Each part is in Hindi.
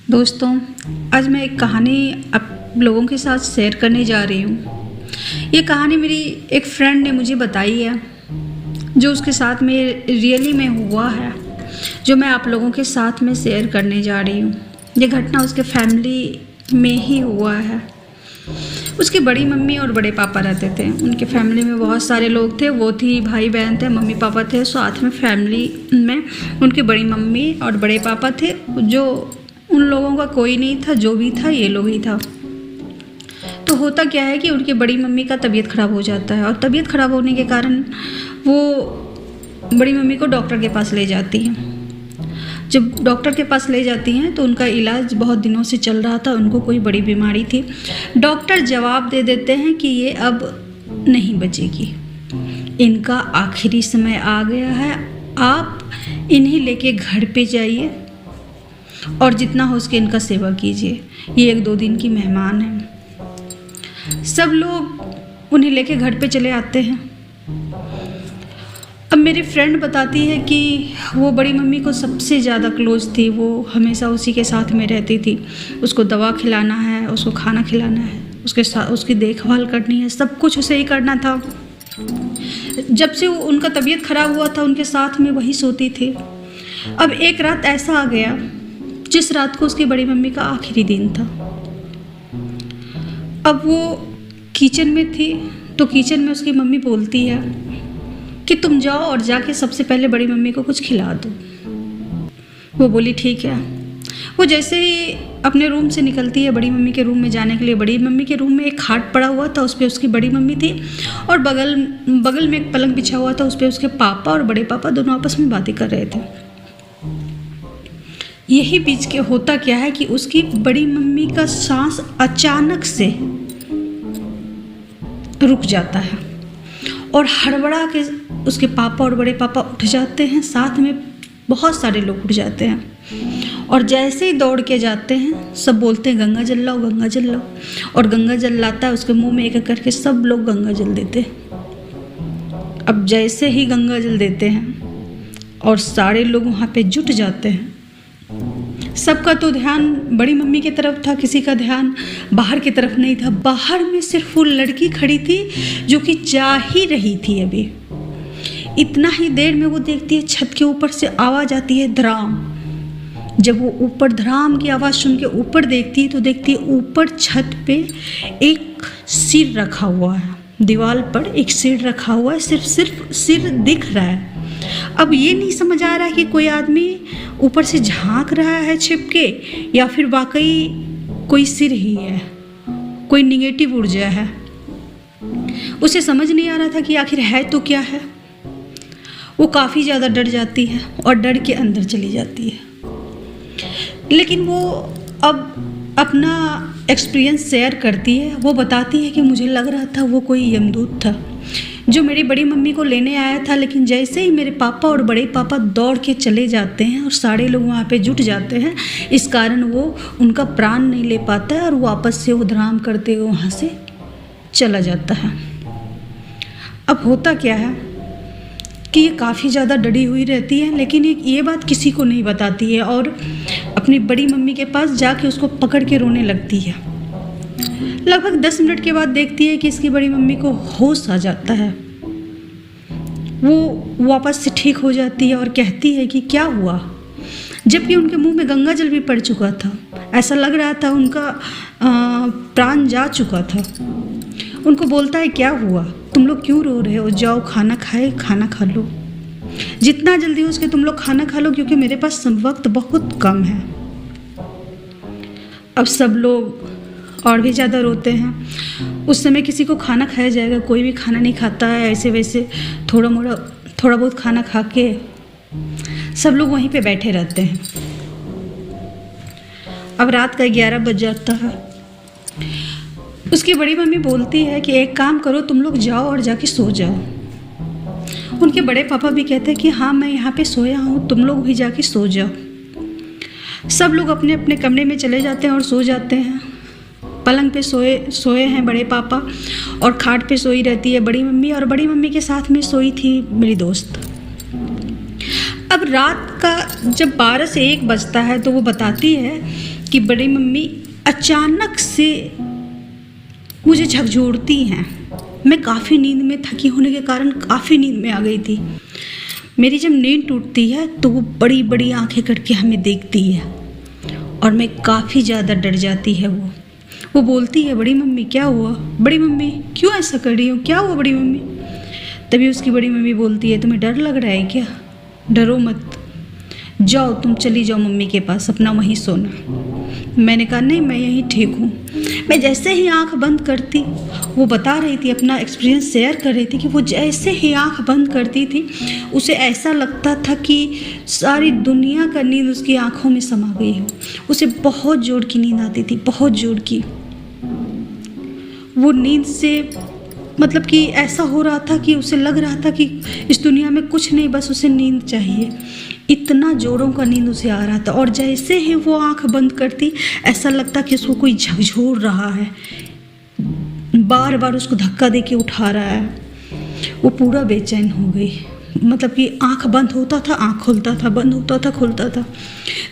दोस्तों, आज मैं एक कहानी आप लोगों के साथ शेयर करने जा रही हूँ। ये कहानी मेरी एक फ्रेंड ने मुझे बताई है, जो उसके साथ में रियली में हुआ है, जो मैं आप लोगों के साथ में शेयर करने जा रही हूँ। ये घटना उसके फैमिली में ही हुआ है। उसकी बड़ी मम्मी और बड़े पापा रहते थे। उनके फैमिली में बहुत सारे लोग थे। वो थी, भाई बहन थे, मम्मी पापा थे। साथ में फैमिली में उनकी बड़ी मम्मी और बड़े पापा थे। जो उन लोगों का कोई नहीं था, जो भी था ये लोग ही था। तो होता क्या है कि उनकी बड़ी मम्मी का तबीयत ख़राब हो जाता है, और तबीयत ख़राब होने के कारण वो बड़ी मम्मी को डॉक्टर के पास ले जाती हैं। जब डॉक्टर के पास ले जाती हैं तो उनका इलाज बहुत दिनों से चल रहा था। उनको कोई बड़ी बीमारी थी। डॉक्टर जवाब दे देते हैं कि ये अब नहीं बचेगी, इनका आखिरी समय आ गया है, आप इन्हें लेके घर पे जाइए और जितना हो सके इनका सेवा कीजिए। ये 1-2 दिन की मेहमान हैं। सब लोग उन्हें लेके घर पे चले आते हैं। अब मेरी फ्रेंड बताती है कि वो बड़ी मम्मी को सबसे ज़्यादा क्लोज थी। वो हमेशा उसी के साथ में रहती थी। उसको दवा खिलाना है, उसको खाना खिलाना है, उसके साथ उसकी देखभाल करनी है, सब कुछ उसे ही करना था। जब से उनका तबीयत ख़राब हुआ था, उनके साथ में वही सोती थी। अब एक रात ऐसा आ गया जिस रात को उसकी बड़ी मम्मी का आखिरी दिन था। अब वो किचन में थी, तो किचन में उसकी मम्मी बोलती है कि तुम जाओ और जाके सबसे पहले बड़ी मम्मी को कुछ खिला दो। वो बोली ठीक है। वो जैसे ही अपने रूम से निकलती है बड़ी मम्मी के रूम में जाने के लिए, बड़ी मम्मी के रूम में एक खाट पड़ा हुआ था, उस पर उसकी बड़ी मम्मी थी, और बगल में एक पलंग बिछा हुआ था, उस पर उसके पापा और बड़े पापा दोनों आपस में बातें कर रहे थे। यही बीच के होता क्या है कि उसकी बड़ी मम्मी का सांस अचानक से रुक जाता है और हड़बड़ा के उसके पापा और बड़े पापा उठ जाते हैं। साथ में बहुत सारे लोग उठ जाते हैं और जैसे ही दौड़ के जाते हैं, सब बोलते हैं गंगा जल लाओ, गंगा जल लाओ। और गंगा जल लाता है, उसके मुंह में एक एक करके सब लोग गंगा जल देते हैं। अब जैसे ही गंगा जल देते हैं और सारे लोग वहाँ पे जुट जाते हैं, सबका तो ध्यान बड़ी मम्मी की तरफ था, किसी का ध्यान बाहर की तरफ नहीं था। बाहर में सिर्फ वो लड़की खड़ी थी जो कि जा ही रही थी। अभी इतना ही देर में वो देखती है छत के ऊपर से आवाज़ आती है धड़ाम। जब वो ऊपर धड़ाम की आवाज़ सुन के ऊपर देखती है तो देखती है ऊपर छत पे एक सिर रखा हुआ है। दीवार पर एक सिर रखा हुआ है, सिर्फ सिर दिख रहा है। अब ये नहीं समझ आ रहा है कि कोई आदमी ऊपर से झांक रहा है छिपके, या फिर वाकई कोई सिर ही है, कोई निगेटिव ऊर्जा है। उसे समझ नहीं आ रहा था कि आखिर है तो क्या है। वो काफ़ी ज़्यादा डर जाती है और डर के अंदर चली जाती है। लेकिन वो अब अपना एक्सपीरियंस शेयर करती है। वो बताती है कि मुझे लग रहा था वो कोई यमदूत था जो मेरी बड़ी मम्मी को लेने आया था, लेकिन जैसे ही मेरे पापा और बड़े पापा दौड़ के चले जाते हैं और सारे लोग वहाँ पे जुट जाते हैं, इस कारण वो उनका प्राण नहीं ले पाता है और वापस से वो धड़ाम करते हुए वहाँ से चला जाता है। अब होता क्या है कि ये काफ़ी ज़्यादा डरी हुई रहती है, लेकिन ये बात किसी को नहीं बताती है और अपनी बड़ी मम्मी के पास जाके उसको पकड़ के रोने लगती है। लगभग 10 मिनट के बाद देखती है कि इसकी बड़ी मम्मी को होश आ जाता है। वो वापस से ठीक हो जाती है और कहती है कि क्या हुआ, जबकि उनके मुंह में गंगा जल भी पड़ चुका था। ऐसा लग रहा था उनका प्राण जा चुका था। उनको बोलता है क्या हुआ, तुम लोग क्यों रो रहे हो, जाओ खाना खा लो, जितना जल्दी हो सके तुम लोग खाना खा लो, क्योंकि मेरे पास वक्त बहुत कम है। अब सब लोग और भी ज़्यादा रोते हैं। उस समय किसी को खाना खाया जाएगा, कोई भी खाना नहीं खाता है। ऐसे वैसे थोड़ा बहुत खाना खा के सब लोग वहीं पे बैठे रहते हैं। अब रात का 11 बज जाता है। उसकी बड़ी मम्मी बोलती है कि एक काम करो, तुम लोग जाओ और जाके सो जाओ। उनके बड़े पापा भी कहते हैं कि हाँ मैं यहाँ पे सोया हूँ, तुम लोग भी जाके सो जाओ। सब लोग अपने अपने कमरे में चले जाते हैं और सो जाते हैं। पलंग पे सोए हैं बड़े पापा और खाट पे सोई रहती है बड़ी मम्मी, और बड़ी मम्मी के साथ में सोई थी मेरी दोस्त। अब रात का जब 12 से 1 बजता है तो वो बताती है कि बड़ी मम्मी अचानक से मुझे झकझोरती हैं। मैं काफ़ी नींद में, थकी होने के कारण काफ़ी नींद में आ गई थी। मेरी जब नींद टूटती है तो वो बड़ी बड़ी आंखें करके हमें देखती है और मैं काफ़ी ज़्यादा डर जाती है। वो बोलती है, बड़ी मम्मी क्या हुआ, बड़ी मम्मी क्यों ऐसा कर रही हो, क्या हुआ बड़ी मम्मी। तभी उसकी बड़ी मम्मी बोलती है, तुम्हें डर लग रहा है क्या, डरो मत, जाओ तुम चली जाओ मम्मी के पास, अपना वहीं सोना। मैंने कहा नहीं, मैं यहीं ठीक हूँ। मैं जैसे ही आंख बंद करती, वो बता रही थी, अपना एक्सपीरियंस शेयर कर रही थी कि वो जैसे ही आंख बंद करती थी उसे ऐसा लगता था कि सारी दुनिया का नींद उसकी आंखों में समा गई हो। उसे बहुत जोर की नींद आती थी, बहुत जोर की। वो नींद से मतलब कि ऐसा हो रहा था कि उसे लग रहा था कि इस दुनिया में कुछ नहीं, बस उसे नींद चाहिए। इतना जोरों का नींद उसे आ रहा था और जैसे ही वो आंख बंद करती ऐसा लगता कि उसको कोई झकझोर रहा है, बार बार उसको धक्का दे के उठा रहा है। वो पूरा बेचैन हो गई। मतलब कि आंख बंद होता था, आंख खुलता था, बंद होता था, खुलता था।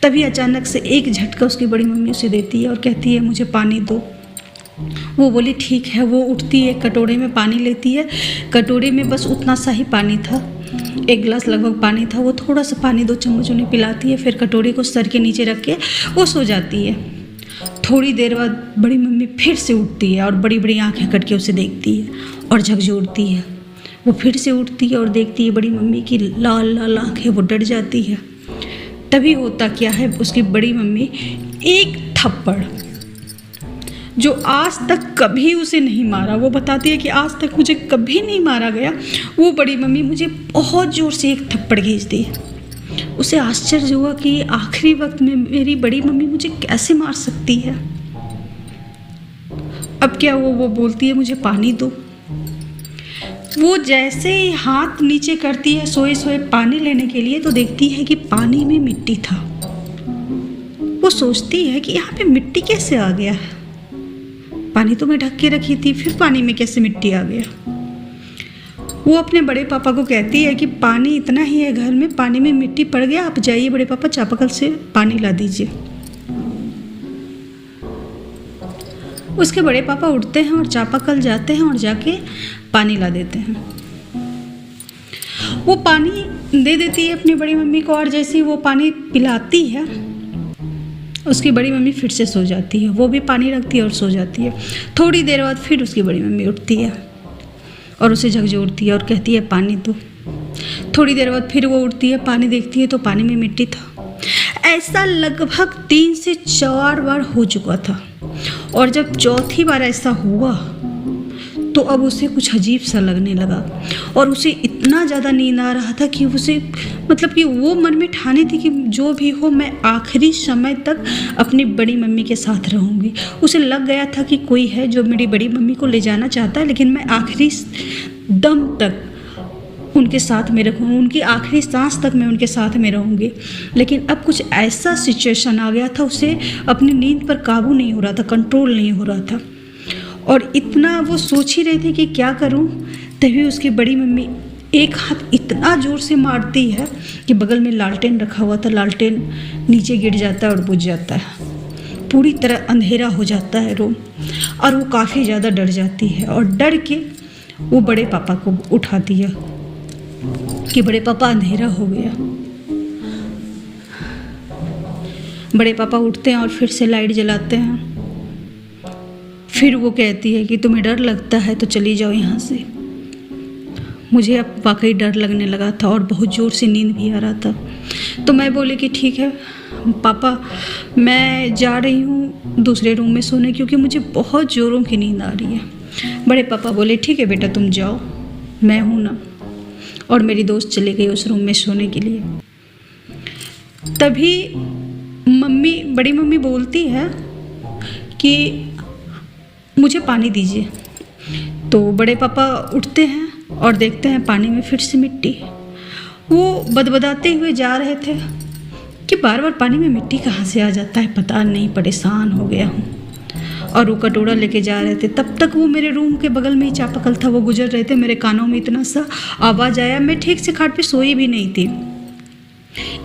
तभी अचानक से एक झटका उसकी बड़ी मम्मी उसे देती है और कहती है, मुझे पानी दो। वो बोली ठीक है। वो उठती है, कटोरे में पानी लेती है। कटोरे में बस उतना सा ही पानी था, 1 गिलास लगभग पानी था। वो थोड़ा सा पानी 2 चम्मच उन्हें पिलाती है, फिर कटोरे को सर के नीचे रख के वो सो जाती है। थोड़ी देर बाद बड़ी मम्मी फिर से उठती है और बड़ी बड़ी आंखें करके उसे देखती है और झकझोरती है। वो फिर से उठती है और देखती है बड़ी मम्मी की लाल लाल आंखें। वो डर जाती है। तभी होता क्या है, उसकी बड़ी मम्मी एक थप्पड़, जो आज तक कभी उसे नहीं मारा, वो बताती है कि आज तक मुझे कभी नहीं मारा गया, वो बड़ी मम्मी मुझे बहुत ज़ोर से एक थप्पड़ खींच दी। उसे आश्चर्य हुआ कि आखिरी वक्त में मेरी बड़ी मम्मी मुझे कैसे मार सकती है। अब क्या वो बोलती है, मुझे पानी दो। वो जैसे ही हाथ नीचे करती है सोए सोए पानी लेने के लिए, तो देखती है कि पानी में मिट्टी था। वो सोचती है कि यहाँ पे मिट्टी कैसे आ गया है, पानी तो मैं ढक के रखी थी, फिर पानी में कैसे मिट्टी आ गया। वो अपने बड़े पापा को कहती है कि पानी इतना ही है घर में, पानी में मिट्टी पड़ गया, आप जाइए बड़े पापा, चापाकल से पानी ला दीजिए। उसके बड़े पापा उठते हैं और चापाकल जाते हैं और जाके पानी ला देते हैं। वो पानी दे देती है अपनी बड़ी मम्मी को और जैसे ही वो पानी पिलाती है, उसकी बड़ी मम्मी फिर से सो जाती है। वो भी पानी रखती है और सो जाती है। थोड़ी देर बाद फिर उसकी बड़ी मम्मी उठती है और उसे झकझोरती है और कहती है, पानी दो। थोड़ी देर बाद फिर वो उठती है, पानी देखती है तो पानी में मिट्टी था। ऐसा लगभग 3 से 4 बार हो चुका था और जब चौथी बार ऐसा हुआ तो अब उसे कुछ अजीब सा लगने लगा और उसे इतना ज़्यादा नींद आ रहा था कि उसे मतलब कि वो मन में ठानी थी कि जो भी हो मैं आखिरी समय तक अपनी बड़ी मम्मी के साथ रहूँगी। उसे लग गया था कि कोई है जो मेरी बड़ी मम्मी को ले जाना चाहता है, लेकिन मैं आखिरी दम तक उनके साथ में रहूँगी, उनकी आखिरी सांस तक मैं उनके साथ में रहूँगी। लेकिन अब कुछ ऐसा सिचुएशन आ गया था, उसे अपनी नींद पर काबू नहीं हो रहा था, कंट्रोल नहीं हो रहा था और इतना वो सोच ही रही थी कि क्या करूं। तभी उसकी बड़ी मम्मी एक हाथ इतना ज़ोर से मारती है कि बगल में लालटेन रखा हुआ था, लालटेन नीचे गिर जाता है और बुझ जाता है। पूरी तरह अंधेरा हो जाता है रूम और वो काफ़ी ज़्यादा डर जाती है और डर के वो बड़े पापा को उठाती है कि बड़े पापा अंधेरा हो गया। बड़े पापा उठते हैं और फिर से लाइट जलाते हैं। फिर वो कहती है कि तुम्हें डर लगता है तो चली जाओ यहाँ से। मुझे अब वाकई डर लगने लगा था और बहुत ज़ोर से नींद भी आ रहा था। तो मैं बोली कि ठीक है पापा, मैं जा रही हूँ दूसरे रूम में सोने, क्योंकि मुझे बहुत ज़ोरों की नींद आ रही है। बड़े पापा बोले ठीक है बेटा तुम जाओ, मैं हूँ ना। और मेरी दोस्त चली गई उस रूम में सोने के लिए। तभी बड़ी मम्मी बोलती है कि मुझे पानी दीजिए। तो बड़े पापा उठते हैं और देखते हैं पानी में फिर से मिट्टी। वो बदबदाते हुए जा रहे थे कि बार बार पानी में मिट्टी कहाँ से आ जाता है पता नहीं, परेशान हो गया हूँ। और वो कटोरा लेके जा रहे थे, तब तक वो मेरे रूम के बगल में ही चापाकल था, वो गुजर रहे थे। मेरे कानों में इतना सा आवाज़ आया, मैं ठीक से खाट पे सोई भी नहीं थी।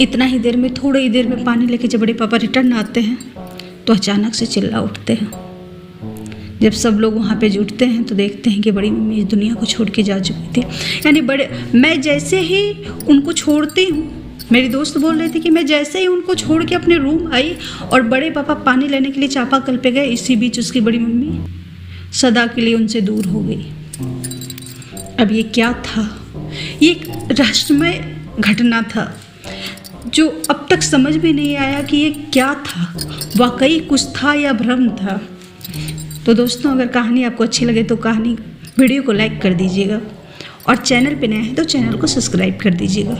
इतना ही देर में, थोड़ी ही देर में पानी लेके जब बड़े पापा रिटर्न आते हैं तो अचानक से चिल्ला उठते हैं। जब सब लोग वहाँ पे जुटते हैं तो देखते हैं कि बड़ी मम्मी इस दुनिया को छोड़ के जा चुकी थी। यानी मैं जैसे ही उनको छोड़ती हूँ, मेरी दोस्त बोल रही थी कि मैं जैसे ही उनको छोड़ के अपने रूम आई और बड़े पापा पानी लेने के लिए चापाकल पे गए, इसी बीच उसकी बड़ी मम्मी सदा के लिए उनसे दूर हो गई। अब ये क्या था? ये एक रहस्यमय घटना था जो अब तक समझ में नहीं आया कि ये क्या था, वाकई कुछ था या भ्रम था। तो दोस्तों, अगर कहानी आपको अच्छी लगे तो वीडियो को लाइक कर दीजिएगा और चैनल पे नए हैं तो चैनल को सब्सक्राइब कर दीजिएगा।